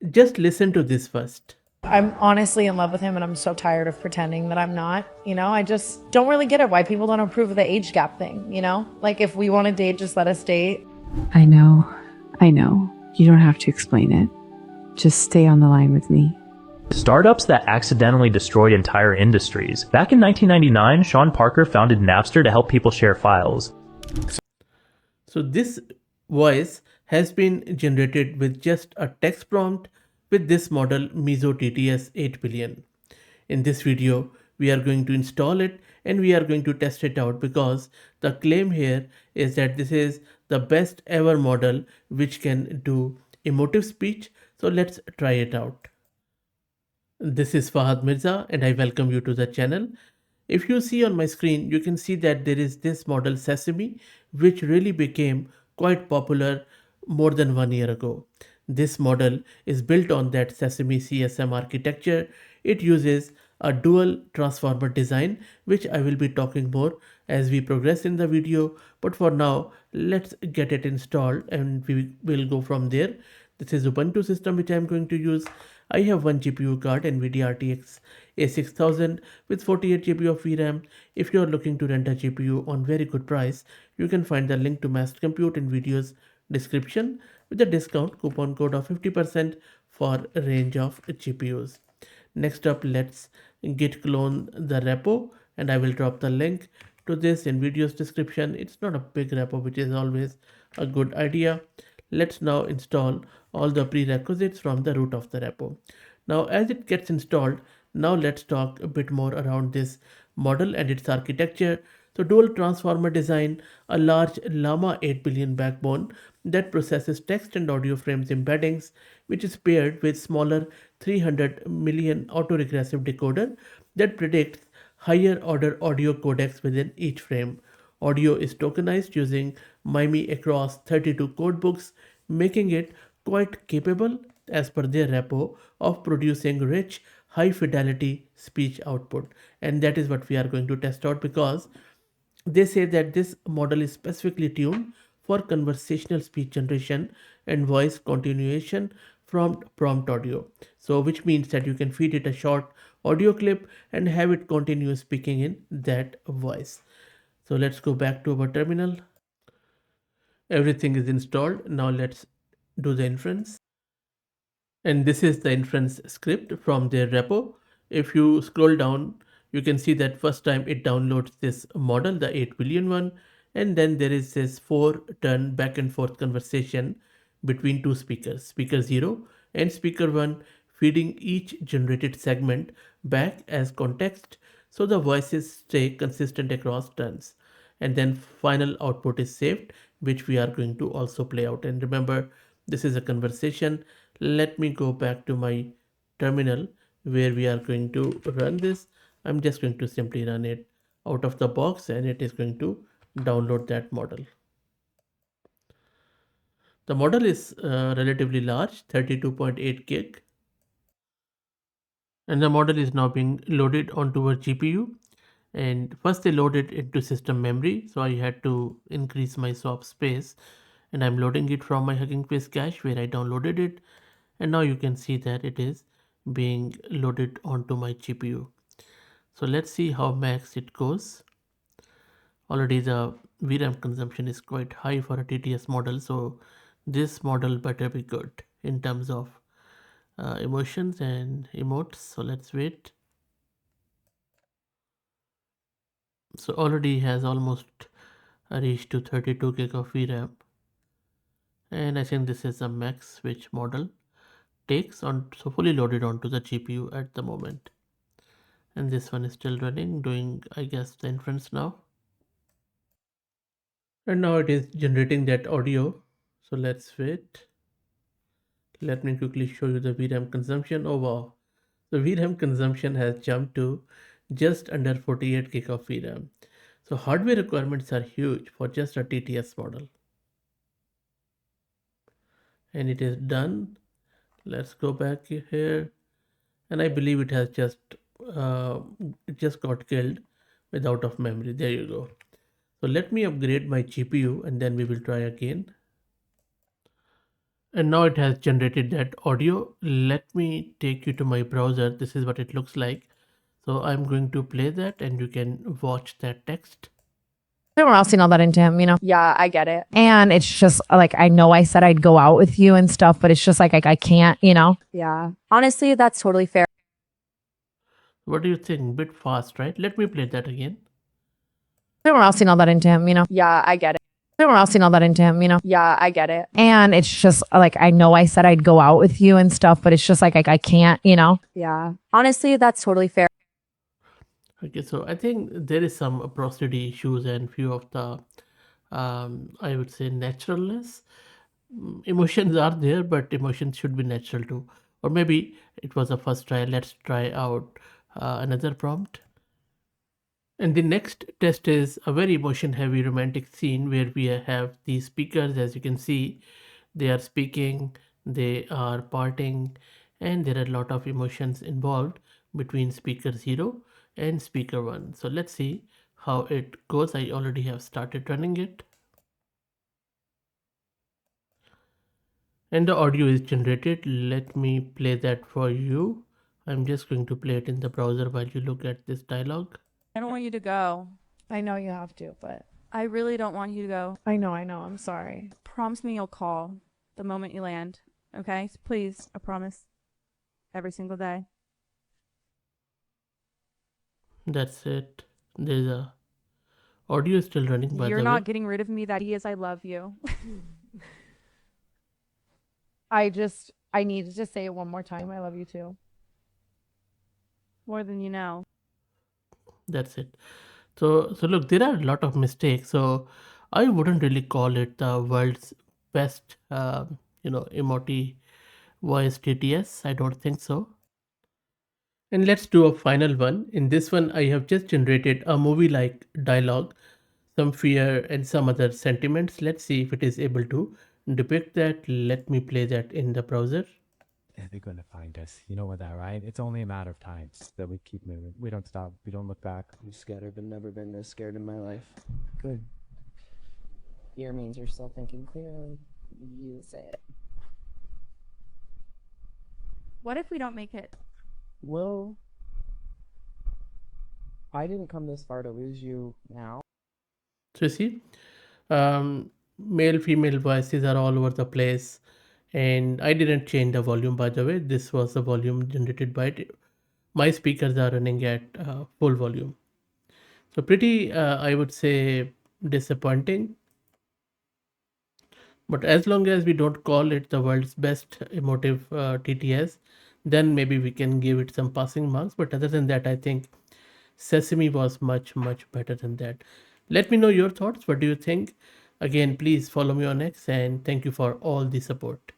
Just listen to this first. I'm honestly in love with him and I'm so tired of pretending that I'm not. I just don't really get it why people don't approve of the age gap thing. Like if we want to date, just let us date. I know, I know. You don't have to explain it. Just stay on the line with me. Startups that accidentally destroyed entire industries. Back in 1999, Sean Parker founded Napster to help people share files. So this voice has been generated with just a text prompt with this model MisoTTS 8 billion. In this video, we are going to install it and we are going to test it out because the claim here is that this is the best ever model which can do emotive speech. So let's try it out. This is Fahad Mirza and I welcome you to the channel. If you see on my screen, you can see that there is this model Sesame, which really became quite popular more than 1 year ago. This model is built on that Sesame CSM architecture. It uses a dual transformer design, which I will be talking more as we progress in the video. But for now, let's get it installed and we will go from there. This is Ubuntu system which I am going to use. I have one GPU card NVIDIA RTX A6000 with 48 GB of VRAM. If you are looking to rent a GPU on very good price, you can find the link to Mass Compute in video's description with a discount coupon code of 50% for a range of GPUs. Next up, let's git clone the repo and I will drop the link to this in video's description. It's not a big repo, which is always a good idea. Let's now install all the prerequisites from the root of the repo. Now as it gets installed, now let's talk a bit more around this model and its architecture. So dual transformer design, a large Llama 8 billion backbone that processes text and audio frames embeddings, which is paired with smaller 300 million autoregressive decoder that predicts higher order audio codecs within each frame. Audio is tokenized using MIME across 32 codebooks, making it quite capable, as per their repo, of producing rich, high fidelity speech output. And that is what we are going to test out because they say that this model is specifically tuned for conversational speech generation and voice continuation from prompt audio. So, which means that you can feed it a short audio clip and have it continue speaking in that voice. So, let's go back to our terminal. Everything is installed. Now, let's do the inference. And this is the inference script from their repo. If you scroll down, you can see that first time it downloads this model, the 8 billion one, and then there is this 4-turn back and forth conversation between two speakers, speaker 0 and speaker 1, feeding each generated segment back as context so the voices stay consistent across turns. And then final output is saved, which we are going to also play out. And remember, this is a conversation. Let me go back to my terminal where we are going to run this. I'm just going to simply run it out of the box and it is going to download that model. The model is relatively large, 32.8 gig, and the model is now being loaded onto our GPU. And first they loaded into system memory, so I had to increase my swap space, and I'm loading it from my Hugging Face cache where I downloaded it. And now you can see that it is being loaded onto my GPU. So let's see how max it goes. Already the VRAM consumption is quite high for a TTS model, so this model better be good in terms of emotions and emotes. So let's wait. So already has almost reached to 32 gig of VRAM, and I think this is the max which model takes on, so fully loaded onto the GPU at the moment. And this one is still running, doing I guess the inference now. And now it is generating that audio. So let's wait. Let me quickly show you the VRAM consumption. Oh wow. The VRAM consumption has jumped to just under 48 gig of VRAM. So hardware requirements are huge for just a TTS model. And it is done. Let's go back here. And I believe it has it just got killed with out of memory. There you go. So let me upgrade my GPU and then we will try again. And now it has generated that audio. Let me take you to my browser. This is what it looks like. So I'm going to play that and you can watch that text. Everyone else seen all that into him, you know? Yeah, I get it. And it's just like, I know I said I'd go out with you and stuff, but it's just like I can't, you know? Yeah. Honestly, that's totally fair. What do you think? Bit fast, right? Let me play that again. Everyone else seen all that into him, you know? Yeah, I get it. Everyone else seen all that into him, you know? Yeah, I get it. And it's just like, I know I said I'd go out with you and stuff, but it's just like I can't, you know? Yeah. Honestly, that's totally fair. Okay, so I think there is some prosody issues and few of the, I would say, naturalness. Emotions are there, but emotions should be natural too. Or maybe it was a first try. Let's try out another prompt. And the next test is a very emotion heavy romantic scene where we have these speakers. As you can see, they are speaking, they are parting, and there are a lot of emotions involved between speaker 0 and speaker 1. So let's see how it goes. I already have started running it. And the audio is generated. Let me play that for you. I'm just going to play it in the browser while you look at this dialogue. I don't want you to go. I know you have to, but I really don't want you to go. I know. I'm sorry. Promise me you'll call the moment you land. Okay? Please, I promise. Every single day. That's it. There's a audio is still running, by You're the not way. getting rid of me. That he is. I love you. I needed to say it one more time. I love you too. More than you know. That's it. So look, there are a lot of mistakes. So I wouldn't really call it the world's best, emoji voice TTS. I don't think so. And let's do a final one. In this one, I have just generated a movie-like dialogue, some fear and some other sentiments. Let's see if it is able to depict that. Let me play that in the browser. They're gonna find us. You know what that, right? It's only a matter of time that we keep moving. We don't stop. We don't look back. I'm scared. I've never been this scared in my life. Good. Fear means you're still thinking clearly. You say it. What if we don't make it? Well, I didn't come this far to lose you now. So you see, male female voices are all over the place, and I didn't change the volume, by the way. This was the volume generated by it. My speakers are running at full volume, so pretty, I would say, disappointing. But as long as we don't call it the world's best emotive TTS, then maybe we can give it some passing marks. But other than that, I think Sesame was much, much better than that. Let me know your thoughts. What do you think? Again, please follow me on X, and thank you for all the support.